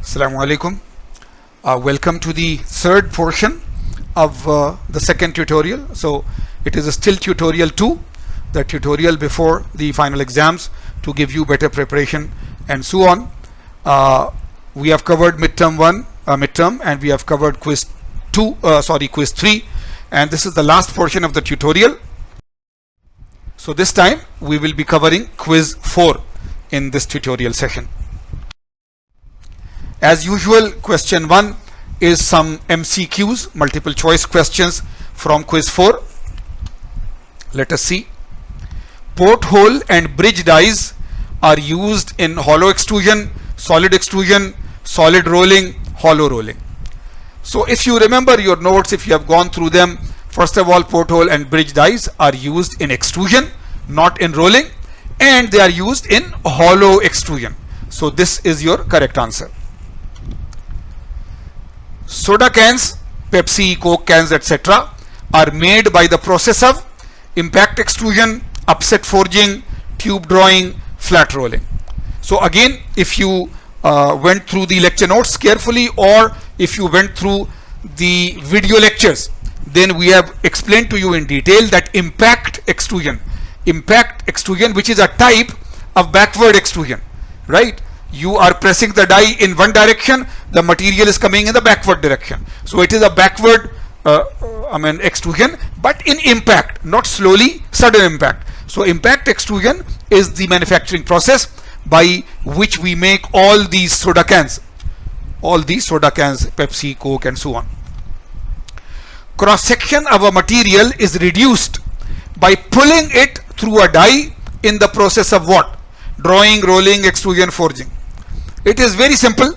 Assalamu alaikum. Welcome to the third portion of the second tutorial. So it is still tutorial 2, the tutorial before the final exams to give you better preparation and so on. We have covered midterm 1, midterm, and we have covered quiz 3, and this is the last portion of the tutorial. So this time we will be covering quiz 4 in this tutorial session. As usual, question 1 is some MCQs, multiple choice questions from quiz 4. Let us see. Porthole and bridge dies are used in hollow extrusion, solid extrusion, solid rolling, hollow rolling. So if you remember your notes, if you have gone through them, first of all, porthole and bridge dies are used in extrusion, not in rolling, and they are used in hollow extrusion. So this is your correct answer. Soda cans, Pepsi, Coke cans, etc. are made by the process of impact extrusion, upset forging, tube drawing, flat rolling. So again, if you went through the lecture notes carefully, or if you went through the video lectures, then we have explained to you in detail that impact extrusion, which is a type of backward extrusion, right? You are pressing the die in one direction, the material is coming in the backward direction. So it is a backward extrusion, but in impact, not slowly, sudden impact. So impact extrusion is the manufacturing process by which we make all these soda cans, Pepsi, Coke, and so on. Cross section of a material is reduced by pulling it through a die in the process of what? Drawing, rolling, extrusion, forging. It is very simple.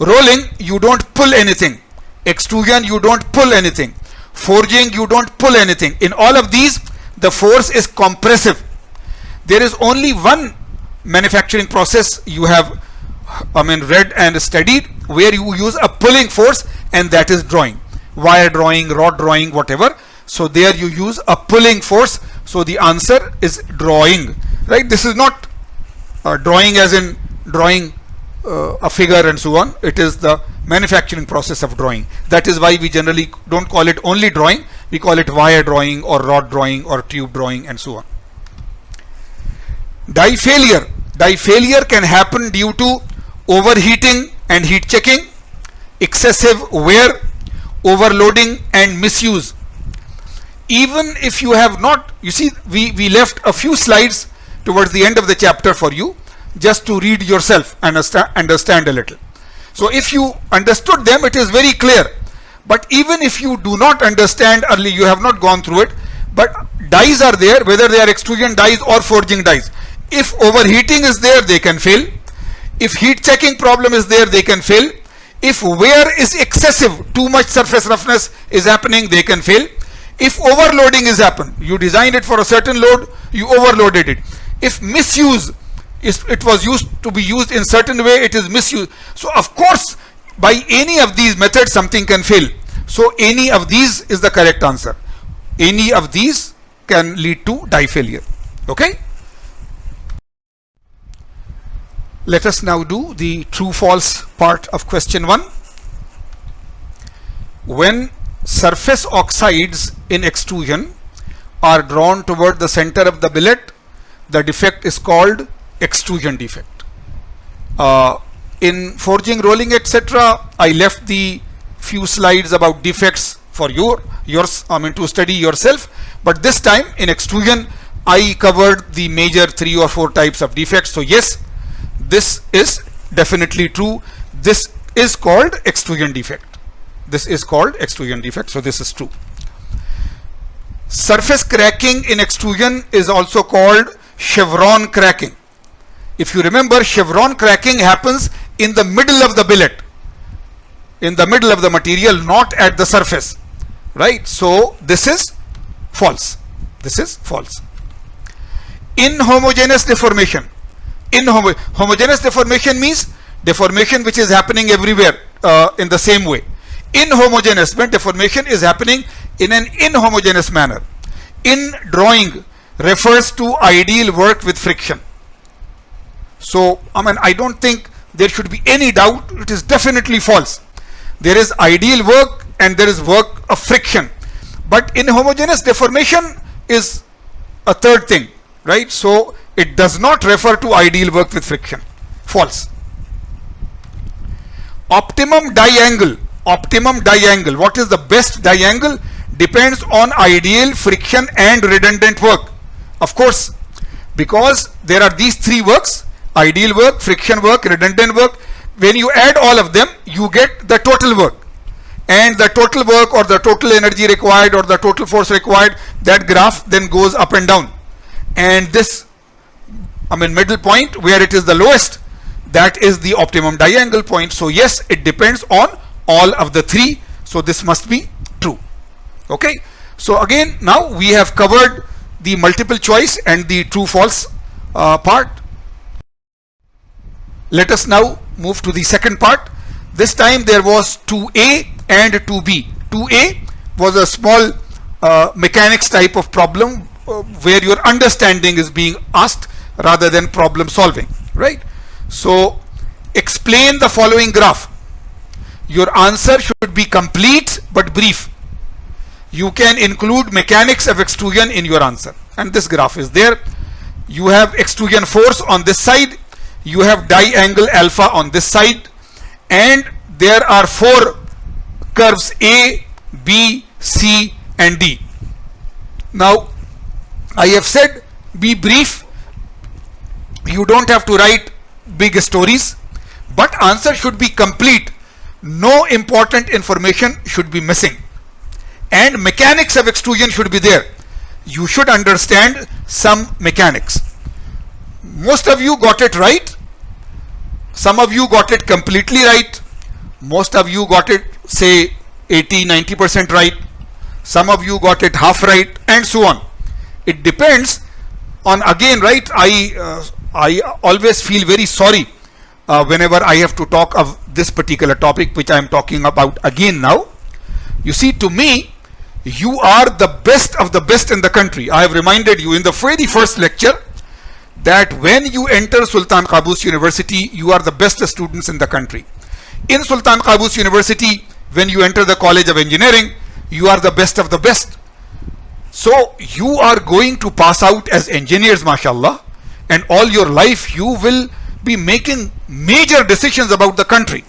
Rolling, you don't pull anything. Extrusion, you don't pull anything. Forging, you don't pull anything. In all of these, the force is compressive. There is only one manufacturing process you have read and studied where you use a pulling force, and that is drawing. Wire drawing, rod drawing, whatever. So there you use a pulling force. So the answer is drawing, right? This is not drawing as in drawing a figure and so on. It is the manufacturing process of drawing. That is why we generally don't call it only drawing. We call it wire drawing or rod drawing or tube drawing and so on. Die failure. Die failure can happen due to overheating and heat checking, excessive wear, overloading, and misuse. Even if you have not, you see, we left a few slides towards the end of the chapter for you, just to read yourself and understand a little. So if you understood them, it is very clear. But even if you do not understand early, you have not gone through it, but dies are there, whether they are extrusion dies or forging dies. If overheating is there, they can fail. If heat checking problem is there, they can fail. If wear is excessive, too much surface roughness is happening, they can fail. If overloading is happened, you designed it for a certain load, you overloaded it. If misuse, it was used to be used in certain way, it is misused. So of course, by any of these methods, something can fail. So any of these is the correct answer. Any of these can lead to die failure. Okay? Let us now do the true-false part of question 1. When surface oxides in extrusion are drawn toward the center of the billet, the defect is called extrusion defect. In forging, rolling, etc., I left the few slides about defects for to study yourself. But this time in extrusion, I covered the major 3 or 4 types of defects. So yes, this is definitely true. This is called extrusion defect. This is called extrusion defect. So this is true. Surface cracking in extrusion is also called chevron cracking. If you remember, chevron cracking happens in the middle of the billet, in the middle of the material, not at the surface, right? So this is false. This is false. Inhomogeneous deformation. Homogeneous deformation means deformation which is happening everywhere in the same way. Inhomogeneous, when deformation is happening in an inhomogeneous manner. In drawing refers to ideal work with friction. So I don't think there should be any doubt, it is definitely false. There is ideal work and there is work of friction, but inhomogeneous deformation is a third thing, right? So it does not refer to ideal work with friction. False. Optimum diangle. Optimum diangle. What is the best diangle? Depends on ideal, friction and redundant work. Of course, because there are these three works: ideal work, friction work, redundant work. When you add all of them, you get the total work. And the total work or the total energy required or the total force required, that graph then goes up and down. And this, middle point where it is the lowest, that is the optimum diangle point. So yes, it depends on all of the three. So this must be true. Okay. So again, now we have covered the multiple choice and the true false part. Let us now move to the second part. This time there was 2A and 2B. 2A was a small mechanics type of problem where your understanding is being asked rather than problem solving, right? So explain the following graph. Your answer should be complete but brief. You can include mechanics of extrusion in your answer, and this graph is there. You have extrusion force on this side, you have diangle alpha on this side, and there are four curves A, B, C and D. Now I have said be brief. You don't have to write big stories, but answer should be complete. No important information should be missing, and mechanics of extrusion should be there. You should understand some mechanics. Most of you got it right. Some of you got it completely right. Most of you got it, say, 80-90% right. Some of you got it half right, and so on. It depends on, again, right? I always feel very sorry whenever I have to talk of this particular topic which I am talking about again now. You see, to me, you are the best of the best in the country. I have reminded you in the very first lecture that when you enter Sultan Qaboos University, you are the best students in the country. In Sultan Qaboos University, when you enter the College of Engineering, you are the best of the best. So you are going to pass out as engineers, mashallah, and all your life you will be making major decisions about the country.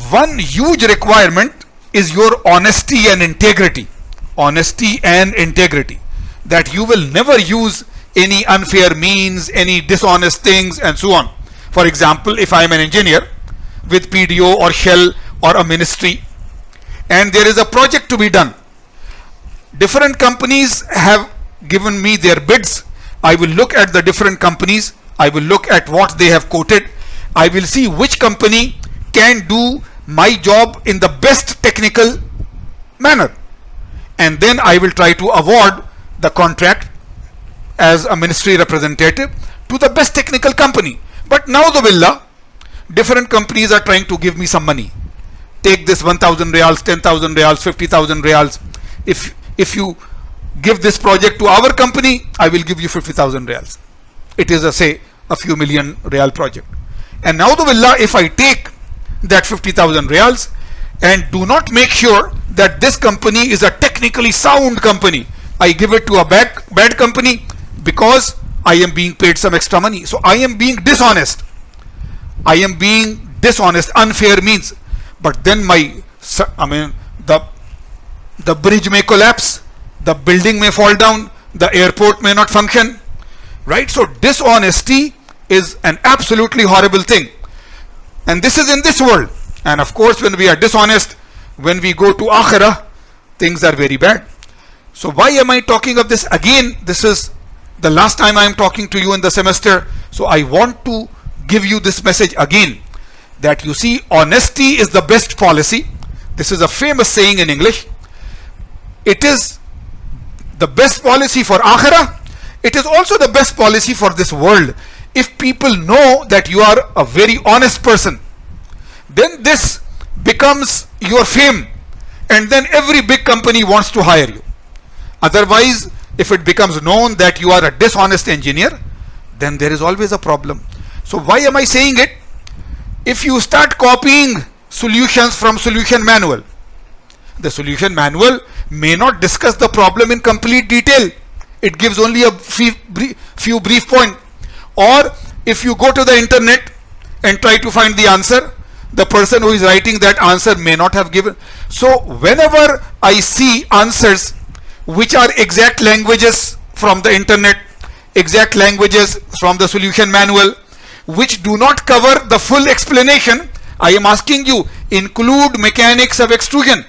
One huge requirement is your honesty and integrity. Honesty and integrity. That you will never use any unfair means, any dishonest things and so on. For example, if I am an engineer with PDO or Shell or a ministry and there is a project to be done, different companies have given me their bids. I will look at the different companies. I will look at what they have quoted. I will see which company can do my job in the best technical manner, and then I will try to award the contract as a ministry representative to the best technical company. But now the villa, different companies are trying to give me some money. Take this 1,000 reals, 10,000 reals, 50,000 reals. If you give this project to our company, I will give you 50,000 reals. It is say a few million real project. And now the villa, if I take that 50,000 reals and do not make sure that this company is a technically sound company, I give it to a bad company because I am being paid some extra money. So I am being dishonest. I am being dishonest. Unfair means. But then the bridge may collapse, the building may fall down, the airport may not function, right? So dishonesty is an absolutely horrible thing, and this is in this world. And of course, when we are dishonest, when we go to Akhirah, things are very bad. So why am I talking of this again? This is the last time I am talking to you in the semester, so I want to give you this message again, that you see, honesty is the best policy. This is a famous saying in English. It is the best policy for Akhirah. It is also the best policy for this world. If people know that you are a very honest person, then this becomes your fame, and then every big company wants to hire you. Otherwise, if it becomes known that you are a dishonest engineer, then there is always a problem. So why am I saying it? if you start copying solutions from solution manual, the solution manual may not discuss the problem in complete detail. It gives only a few brief points. Or if you go to the internet and try to find the answer, the person who is writing that answer may not have given. So whenever I see answers which are exact languages from the internet, exact languages from the solution manual, which do not cover the full explanation, I am asking you, include mechanics of extrusion,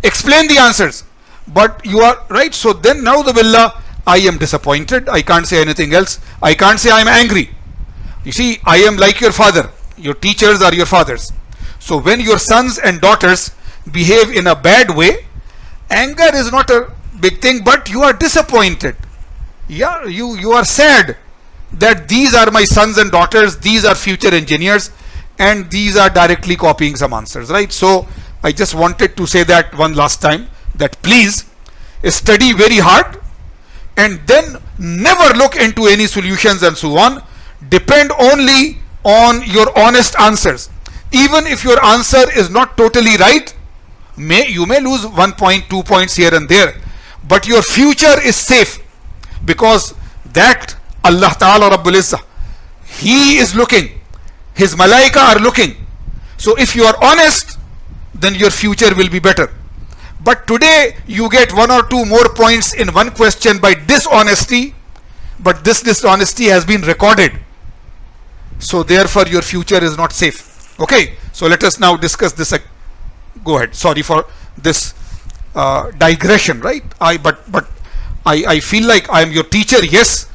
explain the answers. But you are right. So then now the billah, I am disappointed. I can't say anything else. I can't say I am angry. You see, I am like your father. Your teachers are your fathers. So when your sons and daughters behave in a bad way, anger is not a big thing, but you are disappointed. Yeah, you are sad that these are my sons and daughters, these are future engineers, and these are directly copying some answers, right? So I just wanted to say that one last time, that please study very hard and then never look into any solutions and so on. Depend only on your honest answers. Even if your answer is not totally right, you may lose 1 point, 2 points here and there, but your future is safe, because that Allah Ta'ala Rabbul Izzah, He is looking, His Malaika are looking. So if you are honest, then your future will be better. But today you get 1 or 2 more points in one question by dishonesty, but this dishonesty has been recorded. So therefore your future is not safe. Okay, so let us now discuss this. Go ahead. Sorry for this digression, right? I feel like I am your teacher, yes,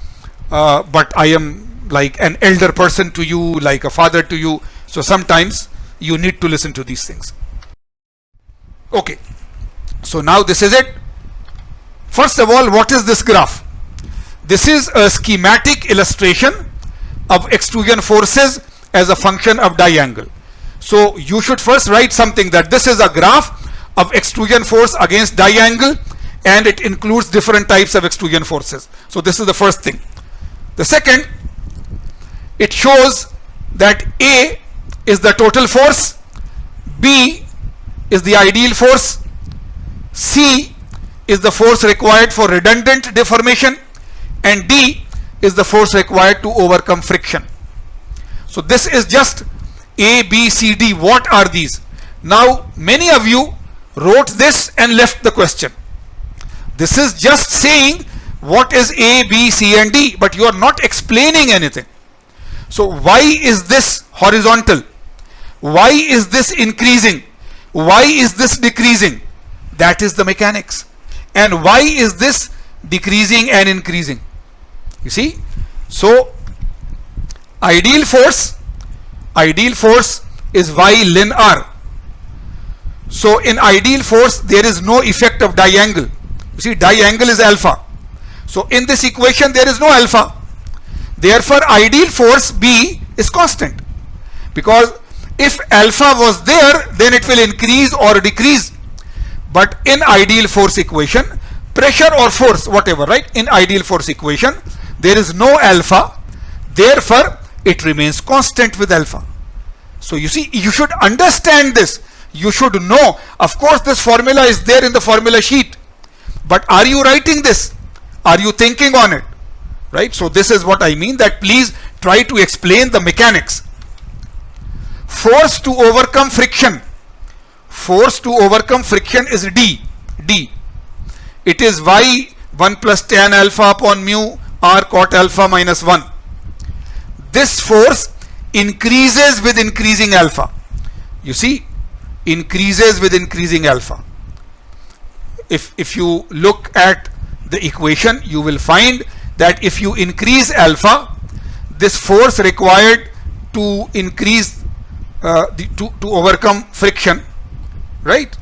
but I am like an elder person to you, like a father to you. So sometimes you need to listen to these things. Okay, so now this is it. First of all, what is this graph? This is a schematic illustration of extrusion forces as a function of diangle. So you should first write something that this is a graph of extrusion force against diangle, and it includes different types of extrusion forces. So this is the first thing. The second, it shows that A is the total force, B is the ideal force, C is the force required for redundant deformation, and D is the force required to overcome friction. So this is just A, B, C, D. What are these? Now many of you wrote this and left the question. This is just saying what is A, B, C and D, but you are not explaining anything. So why is this horizontal? Why is this increasing? Why is this decreasing? That is the mechanics. And why is this decreasing and increasing? You see? So ideal force is Y ln R. So in ideal force there is no effect of diangle. You see, diangle is alpha. So in this equation there is no alpha. Therefore ideal force B is constant, because if alpha was there, then it will increase or decrease. But in ideal force equation, pressure or force, whatever, right? In ideal force equation, there is no alpha. Therefore, it remains constant with alpha. So you see, you should understand this. You should know. Of course, this formula is there in the formula sheet. But are you writing this? Are you thinking on it? Right? So this is what I mean, that please try to explain the mechanics. Force to overcome friction. Force to overcome friction is D. It is Y 1 plus tan alpha upon mu R cot alpha minus 1. This force increases with increasing alpha. You see, increases with increasing alpha. If you look at the equation, you will find that if you increase alpha, this force required to increase to overcome friction, right,